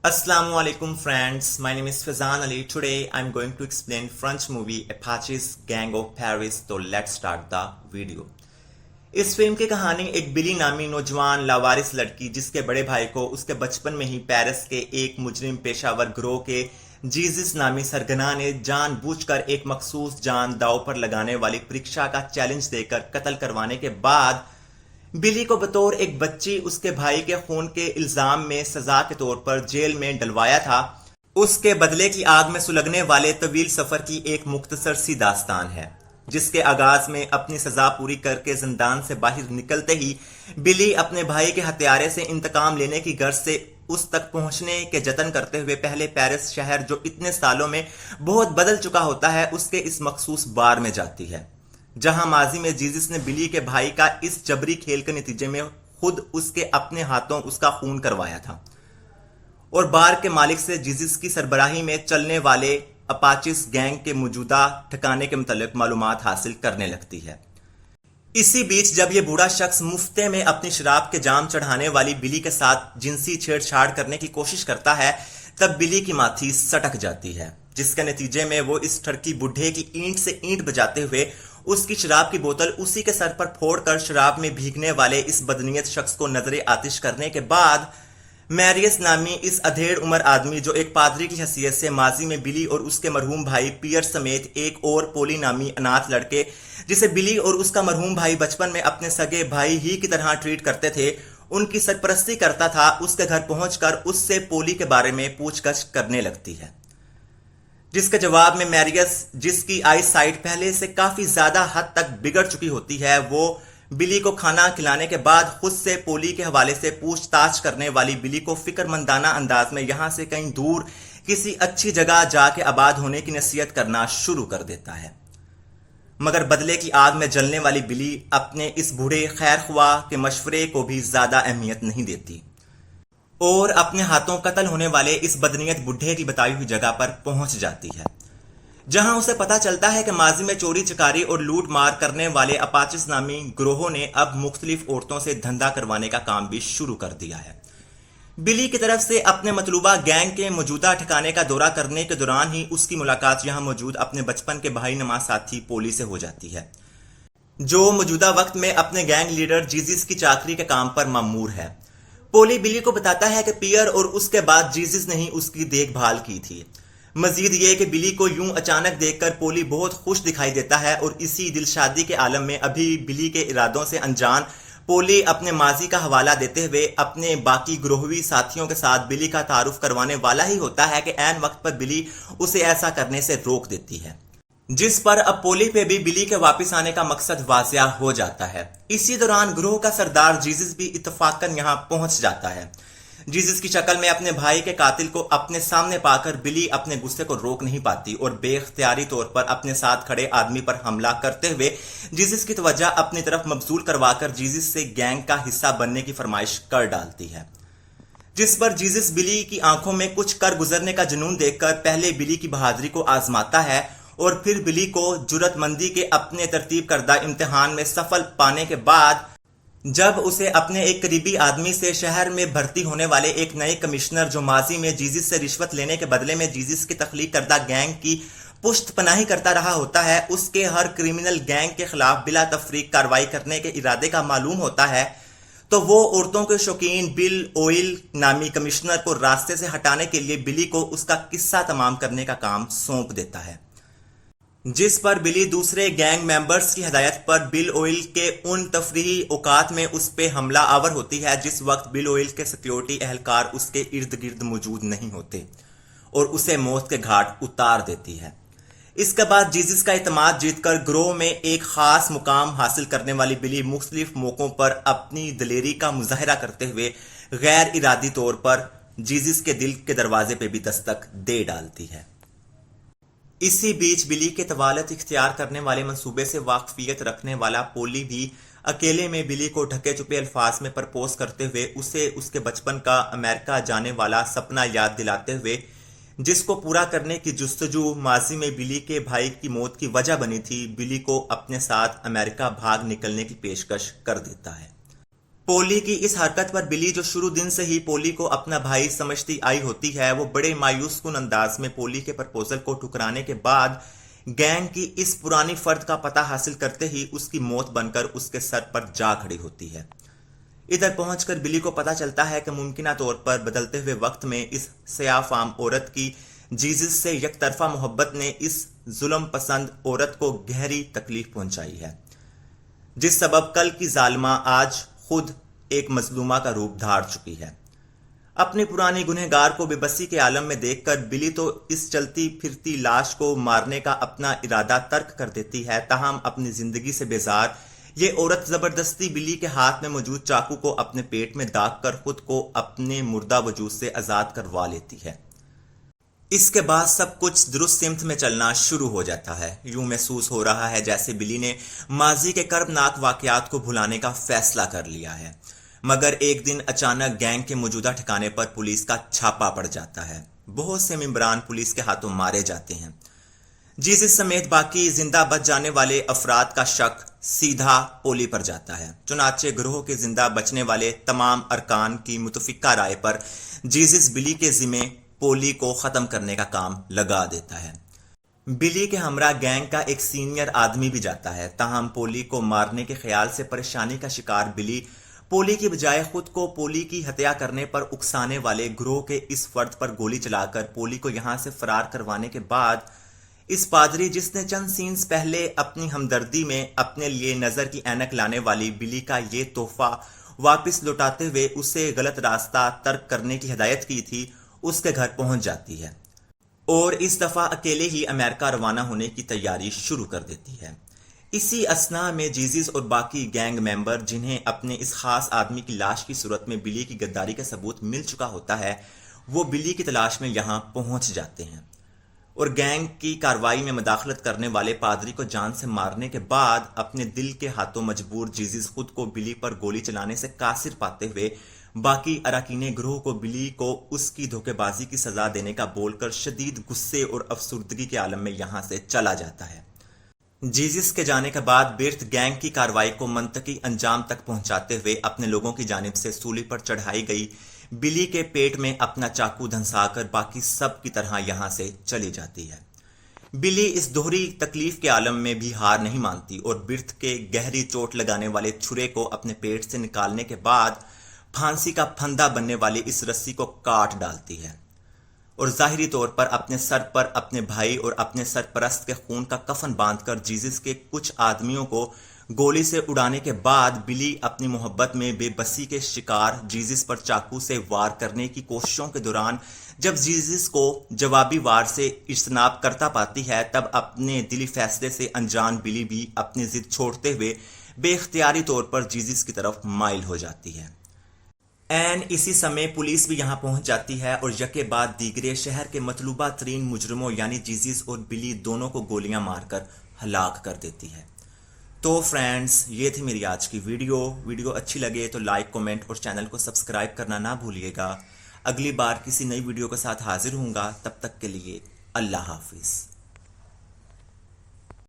Assalamu alaikum friends, my name is Fazan Ali. Today I'm going to explain French movie Apache's Gang of Paris. So let's start the video. इस film की कहानी एक बिली नामी नौजवान लावारिस लड़की जिसके बड़े भाई को उसके बचपन में ही पेरिस के एक मुजरिम पेशावर गिरोह के जीजस नामी सरगना ने जानबूझकर एक मखसूस जान दांव पर लगाने वाली परीक्षा का चैलेंज देकर कत्ल करवाने के बाद बिली को बतौर एक बच्ची उसके भाई के खून के इल्जाम में सजा के तौर पर जेल में डलवाया था। उसके बदले की आग में सुलगने वाले तवील सफर की एक मुख्तसर सी दास्तान है, जिसके आगाज में अपनी सजा पूरी करके जिंदान से बाहर निकलते ही बिली अपने भाई के हत्यारे से इंतकाम लेने की गर्ज से उस तक पहुंचने के जतन करते हुए पहले पेरिस शहर जो इतने सालों में बहुत बदल चुका होता है उसके इस मखसूस बार में जाती है, जहां माजी में जीजस ने बिली के भाई का इस जबरी खेल के नतीजे में खुद उसके अपने हाथों उसका खून करवाया था और बार के मालिक से जीजस की सरबराही में चलने वाले अपाचिस गैंग के मौजूदा ठिकाने के मुतालिक मालूमात हासिल करने लगती है। इसी बीच जब यह बूढ़ा शख्स मुफ्ते में अपनी शराब के जाम चढ़ाने वाली बिली के साथ जिनसी छेड़छाड़ करने की कोशिश करता है तब बिली की माथी सटक जाती है, जिसके नतीजे में वो इस ठड़की बुढ़े की ईंट से ईंट बजाते हुए उसकी शराब की बोतल उसी के सर पर फोड़कर शराब में भीगने वाले इस बदनीयत शख्स को नजरे आतिश करने के बाद मैरियस नामी इस अधेड़ उम्र आदमी जो एक पादरी की हैसियत से माजी में बिली और उसके मरहूम भाई पियर समेत एक और पोली नामी अनाथ लड़के जिसे बिली और उसका मरहूम भाई बचपन में अपने सगे भाई ही की तरह ट्रीट करते थे उनकी सरपरस्ती करता था, उसके घर पहुंचकर उससे पोली के बारे में पूछगछ करने लगती है, जिसके जवाब में मैरियस जिसकी आई साइट पहले से काफी ज्यादा हद तक बिगड़ चुकी होती है वो बिली को खाना खिलाने के बाद खुद से पोली के हवाले से पूछताछ करने वाली बिली को फिक्रमंदाना अंदाज में यहां से कहीं दूर किसी अच्छी जगह जाके आबाद होने की नसीहत करना शुरू कर देता है। मगर बदले की आग में जलने वाली बिली अपने इस बूढ़े खैरख्वाह के मशवरे को भी ज्यादा अहमियत नहीं देती और अपने हाथों कत्ल होने वाले इस बदनीयत बुढ़े की बताई हुई जगह पर पहुंच जाती है, जहां उसे पता चलता है कि माजी में चोरी चकारी और लूट मार करने वाले अपाचिस नामी गिरोहों ने अब मुख्तलिफ औरतों से धंधा करवाने का काम भी शुरू कर दिया है। बिली की तरफ से अपने मतलूबा गैंग के मौजूदा ठिकाने का दौरा करने के दौरान ही उसकी मुलाकात यहां मौजूद अपने बचपन के भाई नमा साथी पोली से हो जाती है, जो मौजूदा वक्त में अपने गैंग लीडर जीजस की चाकरी के काम पर मामूर है। पोली बिली को बताता है कि पियर और उसके बाद जीजस ने ही उसकी देखभाल की थी। मजीद ये कि बिली को यूं अचानक देखकर पोली बहुत खुश दिखाई देता है और इसी दिलशादी के आलम में अभी बिली के इरादों से अनजान पोली अपने माजी का हवाला देते हुए अपने बाकी गिरोहवी साथियों के साथ बिली का तारुफ करवाने वाला ही होता है कि ऐन वक्त पर बिली उसे ऐसा करने से रोक देती है, जिस पर अब पोली पे भी बिली के वापस आने का मकसद वाज़िया हो जाता है। इसी दौरान गिरोह का सरदार जीजस भी इत्तफाकन यहां पहुंच जाता है। जीजस की शक्ल में अपने भाई के कातिल को अपने सामने पाकर बिली अपने गुस्से को रोक नहीं पाती और बेख्तियारी तौर पर अपने साथ खड़े आदमी पर हमला करते हुए जीजस की तवज्जो अपनी तरफ मबजूल करवाकर जीजस से गैंग का हिस्सा बनने की फरमाइश कर डालती है, जिस पर जीजस बिली की आंखों में कुछ कर गुजरने का जुनून देखकर पहले बिली की बहादुरी को आजमाता है और फिर बिली को जुर्रतमंदी के अपने तरतीब करदा इम्तिहान में सफल पाने के बाद जब उसे अपने एक करीबी आदमी से शहर में भर्ती होने वाले एक नए कमिश्नर जो माजी में जीजस से रिश्वत लेने के बदले में जीजस की तख्लीक करदा गैंग की पुश्त पनाही करता रहा होता है, उसके हर क्रिमिनल गैंग के खिलाफ बिला तफरीक कार्रवाई करने के इरादे का मालूम होता है, तो वो औरतों के शौकीन बिल ओइल नामी कमिश्नर को रास्ते से हटाने के लिए बिली को उसका किस्सा तमाम करने का काम सौंप देता है, जिस पर बिली दूसरे गैंग मेंबर्स की हदायत पर बिल ओइल के उन तफरीही औकात में उस पे हमला आवर होती है जिस वक्त बिल ओइल के सिक्योरिटी एहलकार उसके इर्द गिर्द मौजूद नहीं होते और उसे मौत के घाट उतार देती है। इसके बाद जीजस का इत्मीनान जीतकर गिरोह में एक खास मुकाम हासिल करने वाली बिली मुख्तलिफ मौकों पर अपनी दिलेरी का मुजाहरा करते हुए गैर इरादी तौर पर जीजस के दिल के दरवाजे पे भी दस्तक दे डालती है। इसी बीच बिली के तवालत इख्तियार करने वाले मंसूबे से वाकफियत रखने वाला पोली भी अकेले में बिली को ढके छुपे अल्फाज में प्रपोज करते हुए उसे उसके बचपन का अमेरिका जाने वाला सपना याद दिलाते हुए, जिसको पूरा करने की जुस्तजू माजी में बिली के भाई की मौत की वजह बनी थी, बिली को अपने साथ अमेरिका भाग निकलने की पेशकश कर देता है। پولی کی اس حرکت پر بلی، جو شروع دن سے ہی پولی کو اپنا بھائی سمجھتی آئی ہوتی ہے، وہ بڑے مایوس کن انداز میں پولی کے پرپوزل کو ٹھکرانے کے بعد گینگ کی اس پرانی فرد کا پتہ حاصل کرتے ہی اس کی موت بن کر اس کے سر پر جا کھڑی ہوتی ہے۔ ادھر پہنچ کر بلی کو پتہ چلتا ہے کہ ممکنہ طور پر بدلتے ہوئے وقت میں اس سیاہ فام عورت کی جیزس سے یک طرفہ محبت نے اس ظلم پسند عورت کو گہری تکلیف پہنچائی ہے، جس سبب کل کی ظالمہ آج خود ایک مظلومہ کا روپ دھار چکی ہے۔ اپنی پرانی گنہگار کو بے بسی کے عالم میں دیکھ کر بلی تو اس چلتی پھرتی لاش کو مارنے کا اپنا ارادہ ترک کر دیتی ہے، تاہم اپنی زندگی سے بیزار یہ عورت زبردستی بلی کے ہاتھ میں موجود چاقو کو اپنے پیٹ میں داغ کر خود کو اپنے مردہ وجود سے آزاد کروا لیتی ہے۔ اس کے بعد سب کچھ درست سمت میں چلنا شروع ہو جاتا ہے۔ یوں محسوس ہو رہا ہے جیسے بلی نے ماضی کے کربناک واقعات کو بھلانے کا فیصلہ کر لیا ہے، مگر ایک دن اچانک گینگ کے موجودہ ٹھکانے پر پولیس کا چھاپا پڑ جاتا ہے۔ بہت سے ممبران پولیس کے ہاتھوں مارے جاتے ہیں۔ جیزس سمیت باقی زندہ بچ جانے والے افراد کا شک سیدھا پولی پر جاتا ہے۔ چنانچہ گروہ کے زندہ بچنے والے تمام ارکان کی متفقہ رائے پر جیزس بلی کے ذمے پولی کو ختم کرنے کا کام لگا دیتا ہے۔ بلی کے ہمراہ گینگ کا ایک سینئر آدمی بھی جاتا ہے، تاہم پولی کو مارنے کے خیال سے پریشانی کا شکار بلی پولی کی بجائے خود کو پولی کی ہتیا کرنے پر اکسانے والے گروہ کے اس فرد پر گولی چلا کر پولی کو یہاں سے فرار کروانے کے بعد اس پادری، جس نے چند سینز پہلے اپنی ہمدردی میں اپنے لیے نظر کی اینک لانے والی بلی کا یہ تحفہ واپس لوٹاتے ہوئے اسے غلط راستہ ترک کرنے کی ہدایت کی تھی، اس کے گھر پہنچ جاتی ہے اور اس دفعہ اکیلے ہی امریکہ روانہ ہونے کی تیاری شروع کر دیتی ہے۔ اسی اثناء میں جیزس اور باقی گینگ ممبر، جنہیں اپنے اس خاص آدمی کی لاش کی صورت میں بلی کی غداری کا ثبوت مل چکا ہوتا ہے، وہ بلی کی تلاش میں یہاں پہنچ جاتے ہیں اور گینگ کی کارروائی میں مداخلت کرنے والے پادری کو جان سے مارنے کے بعد اپنے دل کے ہاتھوں مجبور جیزس خود کو بلی پر گولی چلانے سے قاصر پاتے ہوئے باقی اراکین گروہ کو بلی کو اس کی دھوکے بازی کی سزا دینے کا بول کر شدید غصے اور افسردگی کے عالم میں یہاں سے چلا جاتا ہے۔ جیزس کے جانے کے بعد برتھ گینگ کی کارروائی کو منطقی انجام تک پہنچاتے ہوئے اپنے لوگوں کی جانب سے سولی پر چڑھائی گئی بلی کے پیٹ میں اپنا چاقو دھنسا کر باقی سب کی طرح یہاں سے چلی جاتی ہے۔ بلی اس دوہری تکلیف کے عالم میں بھی ہار نہیں مانتی اور برتھ کے گہری چوٹ لگانے والے چھرے کو اپنے پیٹ سے نکالنے کے بعد پھانسی کا پھندا بننے والی اس رسی کو کاٹ ڈالتی ہے اور ظاہری طور پر اپنے سر پر اپنے بھائی اور اپنے سرپرست کے خون کا کفن باندھ کر جیزس کے کچھ آدمیوں کو گولی سے اڑانے کے بعد بلی اپنی محبت میں بے بسی کے شکار جیزس پر چاقو سے وار کرنے کی کوششوں کے دوران جب جیزس کو جوابی وار سے اجتناب کرتا پاتی ہے، تب اپنے دلی فیصلے سے انجان بلی بھی اپنی ضد چھوڑتے ہوئے بے اختیاری طور پر جیزس کی طرف مائل ہو جاتی ہے۔ اسی سمے پولیس بھی یہاں پہنچ جاتی ہے اور یکے بعد دیگرے شہر کے مطلوبہ ترین مجرموں یعنی جیزس اور بلی دونوں کو گولیاں مار کر ہلاک کر دیتی ہے۔ تو فرینڈز، یہ تھی میری آج کی ویڈیو اچھی لگے تو لائک، کومنٹ اور چینل کو سبسکرائب کرنا نہ بھولیے گا۔ اگلی بار کسی نئی ویڈیو کے ساتھ حاضر ہوں گا، تب تک کے لیے اللہ حافظ۔